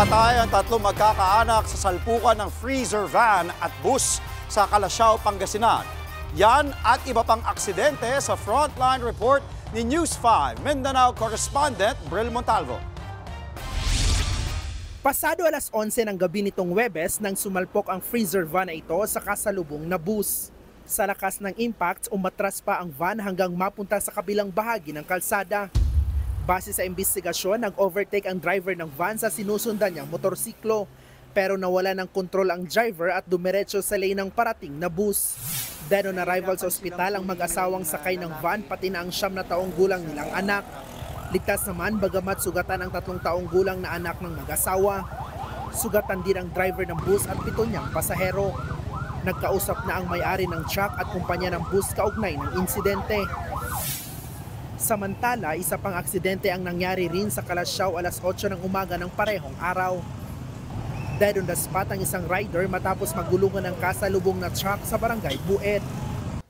Patay ang tatlong magkakaanak sa salpukan ng freezer van at bus sa Calasiao, Pangasinan. Yan at iba pang aksidente sa Frontline Report ni News 5 Mindanao correspondent Bril Montalvo. Pasado alas 11 ng gabi nitong Huwebes nang sumalpok ang freezer van na ito sa kasalubong na bus. Sa lakas ng impact, umatras pa ang van hanggang mapunta sa kabilang bahagi ng kalsada. Base sa investigasyon, nag-overtake ang driver ng van sa sinusundan niyang motorsiklo. Pero nawala ng kontrol ang driver at dumiretso sa lane ng parating na bus. Dead on arrival sa ospital ang mag-asawang sakay ng van pati na ang 9 na taong gulang nilang anak. Ligtas naman bagamat sugatan ang 3 taong gulang na anak ng mag-asawa. Sugatan din ang driver ng bus at 7 niyang pasahero. Nagkausap na ang may-ari ng truck at kumpanya ng bus kaugnay ng insidente. Samantala, isa pang aksidente ang nangyari rin sa Calasiao alas 8 ng umaga ng parehong araw. Dead on the spot ang isang rider matapos magulungan ng kasalubong na truck sa barangay Buet.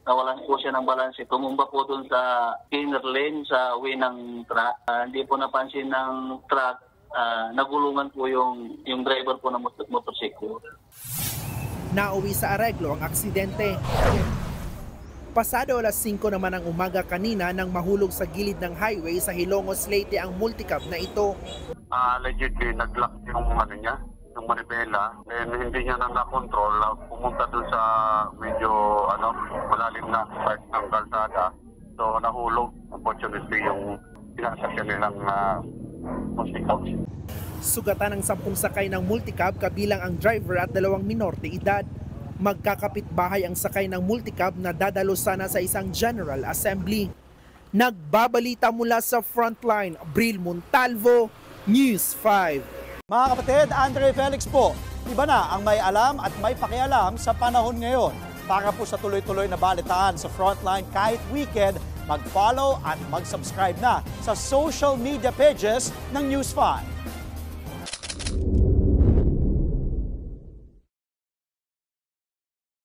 Nawalan po siya ng balanse. Tumumba po doon sa inner lane sa way ng truck. Hindi po napansin ng truck. Nagulungan po yung driver po ng motorsiklo. Nauwi sa areglo ang aksidente. Pasado alas 5 naman ang umaga kanina nang mahulog sa gilid ng highway sa Hilongos, Leyte ang multicab na ito. Allegedly, nag-lock yung yung manibela, and hindi niya na na-control, pumunta dun sa medyo malalim na part ng kalsada. So nahulog, unfortunately, yung sinasakyan nilang multicab. Sugatan ng 10 sakay ng multicab kabilang ang driver at 2 minor de edad. Magkakapitbahay ang sakay ng multicab na dadalo sana sa isang General Assembly. Nagbabalita mula sa Frontline, Bril Montalvo, News 5. Mga kapatid, Andre Felix po, iba na ang may alam at may pakialam sa panahon ngayon. Para po sa tuloy-tuloy na balitaan sa Frontline kahit weekend, mag-follow at mag-subscribe na sa social media pages ng News 5.